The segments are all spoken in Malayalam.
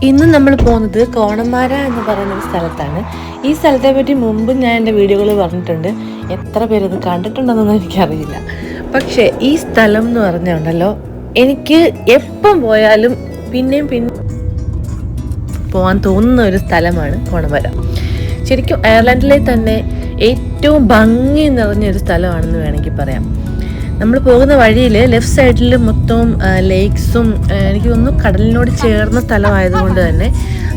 ഇന്ന് നമ്മൾ പോകുന്നത് കോണന്മാര എന്ന് പറയുന്ന ഒരു സ്ഥലത്താണ്. ഈ സ്ഥലത്തെ പറ്റി മുമ്പ് ഞാൻ എൻ്റെ വീഡിയോകളിൽ പറഞ്ഞിട്ടുണ്ട്. എത്ര പേര് ഇത് കണ്ടിട്ടുണ്ടെന്നൊന്നും എനിക്കറിയില്ല. പക്ഷേ ഈ സ്ഥലം എന്ന് പറഞ്ഞുണ്ടല്ലോ, എനിക്ക് എപ്പം പോയാലും പിന്നെയും പോകാൻ തോന്നുന്ന ഒരു സ്ഥലമാണ് കോണന്മാര. ശരിക്കും അയർലൻഡിലെ തന്നെ ഏറ്റവും ഭംഗി നിറഞ്ഞൊരു സ്ഥലമാണെന്ന് വേണമെങ്കിൽ പറയാം. നമ്മൾ പോകുന്ന വഴിയിൽ ലെഫ്റ്റ് സൈഡിൽ മൊത്തം ലേക്സും, എനിക്ക് തോന്നുന്നു കടലിനോട് ചേർന്ന സ്ഥലമായതുകൊണ്ട് തന്നെ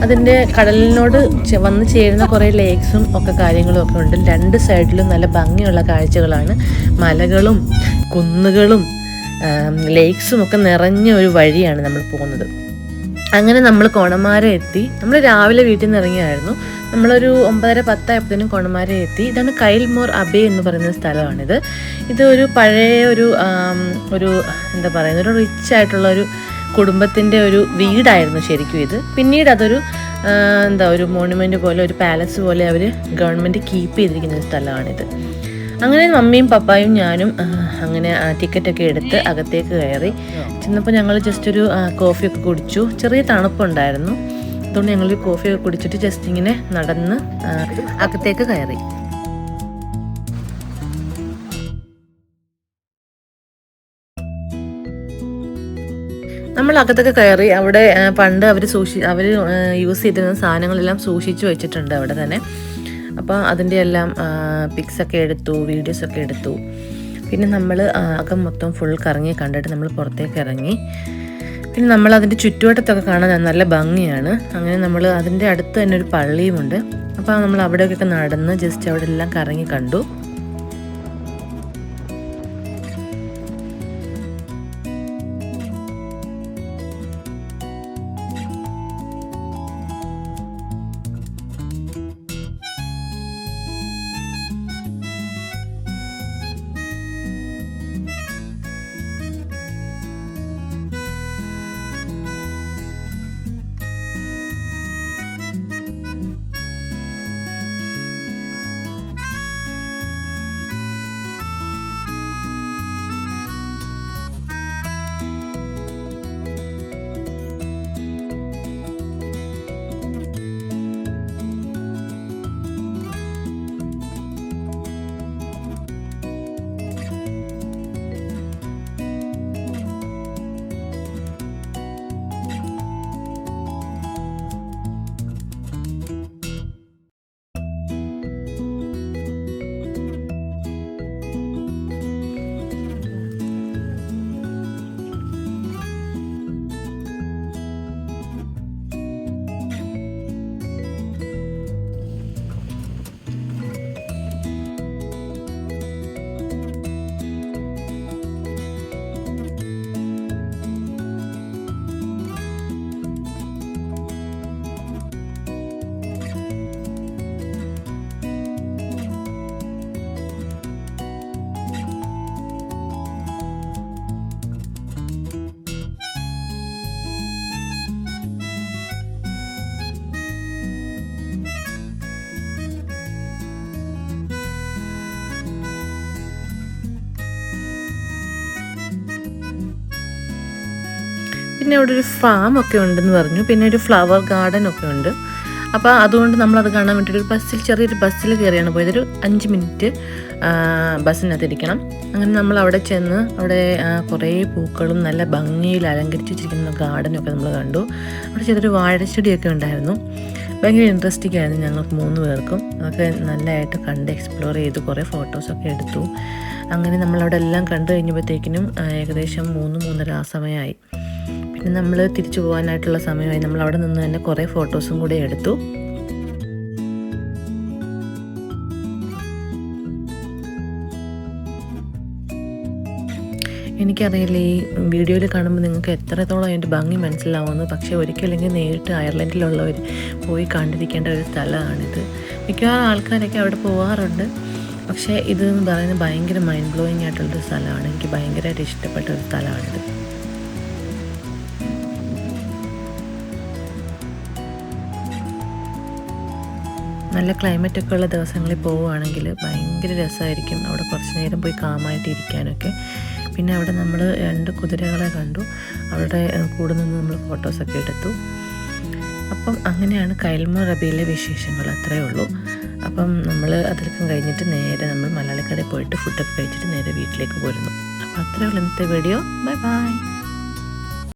അതിൻ്റെ കടലിനോട് വന്ന് ചേരുന്ന കുറേ ലേക്സും ഒക്കെ കാര്യങ്ങളും ഒക്കെ ഉണ്ട്. രണ്ട് സൈഡിലും നല്ല ഭംഗിയുള്ള കാഴ്ചകളാണ്. മലകളും കുന്നുകളും ലേക്സും ഒക്കെ നിറഞ്ഞ ഒരു വഴിയാണ് നമ്മൾ പോകുന്നത്. അങ്ങനെ നമ്മൾ കോണന്മാര എത്തി. നമ്മൾ രാവിലെ വീട്ടിൽ നിന്ന് ഇറങ്ങിയായിരുന്നു. നമ്മളൊരു 9:10 കോണന്മാര എത്തി. ഇതാണ് കൈൽമോർ അബേ എന്ന് പറയുന്ന സ്ഥലമാണിത്. ഇത് ഒരു പഴയ ഒരു എന്താ പറയുന്നത്, ഒരു റിച്ച് ആയിട്ടുള്ള ഒരു കുടുംബത്തിൻ്റെ ഒരു വീടായിരുന്നു ശരിക്കും ഇത്. പിന്നീട് അതൊരു ഒരു മോണുമെൻ്റ് പോലെ, ഒരു പാലസ് പോലെ അവർ ഗവൺമെൻറ് കീപ്പ് ചെയ്തിരിക്കുന്ന ഒരു സ്ഥലമാണിത്. അങ്ങനെ മമ്മിയും പപ്പായും ഞാനും അങ്ങനെ ടിക്കറ്റൊക്കെ എടുത്ത് അകത്തേക്ക് കയറി. ചെന്നപ്പോൾ ഞങ്ങൾ ജസ്റ്റ് ഒരു കോഫിയൊക്കെ കുടിച്ചു. ചെറിയ തണുപ്പുണ്ടായിരുന്നു, അതുകൊണ്ട് ഞങ്ങൾ കോഫിയൊക്കെ കുടിച്ചിട്ട് ജസ്റ്റ് ഇങ്ങനെ നടന്ന് അകത്തേക്ക് കയറി. നമ്മൾ അകത്തൊക്കെ കയറി. അവിടെ പണ്ട് അവർ യൂസ് ചെയ്തിരുന്ന സാധനങ്ങളെല്ലാം സൂക്ഷിച്ചു വെച്ചിട്ടുണ്ട് അവിടെ തന്നെ. അപ്പോൾ അതിൻ്റെ എല്ലാം പിക്സൊക്കെ എടുത്തു, വീഡിയോസൊക്കെ എടുത്തു. പിന്നെ നമ്മൾ അകം മൊത്തം ഫുൾ കറങ്ങി കണ്ടിട്ട് നമ്മൾ പുറത്തേക്ക് ഇറങ്ങി. പിന്നെ നമ്മൾ അതിൻ്റെ ചുറ്റുവട്ടത്തൊക്കെ കാണാൻ നല്ല ഭംഗിയാണ്. അങ്ങനെ നമ്മൾ അതിൻ്റെ അടുത്ത് തന്നെ ഒരു പള്ളിയുമുണ്ട്. അപ്പോൾ നമ്മൾ അവിടെയൊക്കെ നടന്ന് ജസ്റ്റ് അവിടെ എല്ലാം കറങ്ങി കണ്ടു. പിന്നെ അവിടെ ഒരു ഫാം ഒക്കെ ഉണ്ടെന്ന് പറഞ്ഞു. പിന്നെ ഒരു ഫ്ലവർ ഗാർഡൻ ഒക്കെ ഉണ്ട്. അപ്പോൾ അതുകൊണ്ട് നമ്മളത് കാണാൻ വേണ്ടിയിട്ട് ചെറിയൊരു ബസ്സിൽ കയറിയാണ് പോയത്. ഒരു 5 മിനിറ്റ് ബസ്സിനകത്ത് ഇരിക്കണം. അങ്ങനെ നമ്മൾ അവിടെ ചെന്ന് അവിടെ കുറേ പൂക്കളും നല്ല ഭംഗിയിൽ അലങ്കരിച്ച് വെച്ചിരിക്കുന്ന ഗാർഡനൊക്കെ നമ്മൾ കണ്ടു. അവിടെ ചെറിയൊരു വാഴച്ചെടിയൊക്കെ ഉണ്ടായിരുന്നു. ഭയങ്കര ഇൻട്രസ്റ്റിംഗ് ആയിരുന്നു ഞങ്ങൾക്ക് 3 പേർക്കും. അതൊക്കെ നല്ലതായിട്ട് കണ്ട് എക്സ്പ്ലോർ ചെയ്തു, കുറേ ഫോട്ടോസൊക്കെ എടുത്തു. അങ്ങനെ നമ്മളവിടെ എല്ലാം കണ്ടു കഴിഞ്ഞപ്പോഴത്തേക്കിനും ഏകദേശം 3-3:30 ആ സമയമായി. പിന്നെ നമ്മൾ തിരിച്ചു പോകാനായിട്ടുള്ള സമയമായി. നമ്മൾ അവിടെ നിന്ന് തന്നെ കുറേ ഫോട്ടോസും കൂടെ എടുത്തു. എനിക്കറിയില്ല ഈ വീഡിയോയിൽ കാണുമ്പോൾ നിങ്ങൾക്ക് എത്രത്തോളം അതിൻ്റെ ഭംഗി മനസ്സിലാവുമെന്ന്. പക്ഷേ ഒരിക്കലെങ്കിൽ നേരിട്ട് അയർലൻഡിലുള്ളവർ പോയി കണ്ടിരിക്കേണ്ട ഒരു സ്ഥലമാണിത്. മിക്കവാറും ആൾക്കാരൊക്കെ അവിടെ പോകാറുണ്ട്. പക്ഷേ ഇതെന്ന് പറയുന്നത് ഭയങ്കര മൈൻഡ് ബ്ലോയിങ് ആയിട്ടുള്ളൊരു സ്ഥലമാണ്. എനിക്ക് ഭയങ്കരമായിട്ട് ഇഷ്ടപ്പെട്ട ഒരു സ്ഥലമാണിത്. നല്ല ക്ലൈമറ്റൊക്കെ ഉള്ള ദിവസങ്ങളിൽ പോവുകയാണെങ്കിൽ ഭയങ്കര രസമായിരിക്കും. അവിടെ കുറച്ച് നേരം പോയി കാമായിട്ട് ഇരിക്കാനൊക്കെ. പിന്നെ അവിടെ നമ്മൾ 2 കുതിരകളെ കണ്ടു. അവിടെ കൂടെ നിന്ന് നമ്മൾ ഫോട്ടോസൊക്കെ എടുത്തു. അപ്പം അങ്ങനെയാണ് കൈൽമ റബിയിലെ വിശേഷങ്ങൾ, അത്രയേ ഉള്ളൂ. അപ്പം നമ്മൾ അതൊക്കെ കഴിഞ്ഞിട്ട് നേരെ നമ്മൾ മലയാളിക്കടയിൽ പോയിട്ട് ഫുഡൊക്കെ കഴിച്ചിട്ട് നേരെ വീട്ടിലേക്ക് പോരുന്നു. അപ്പോൾ അത്രയേ ഉള്ളൂ ഇന്നത്തെ വീഡിയോ. Bye bye.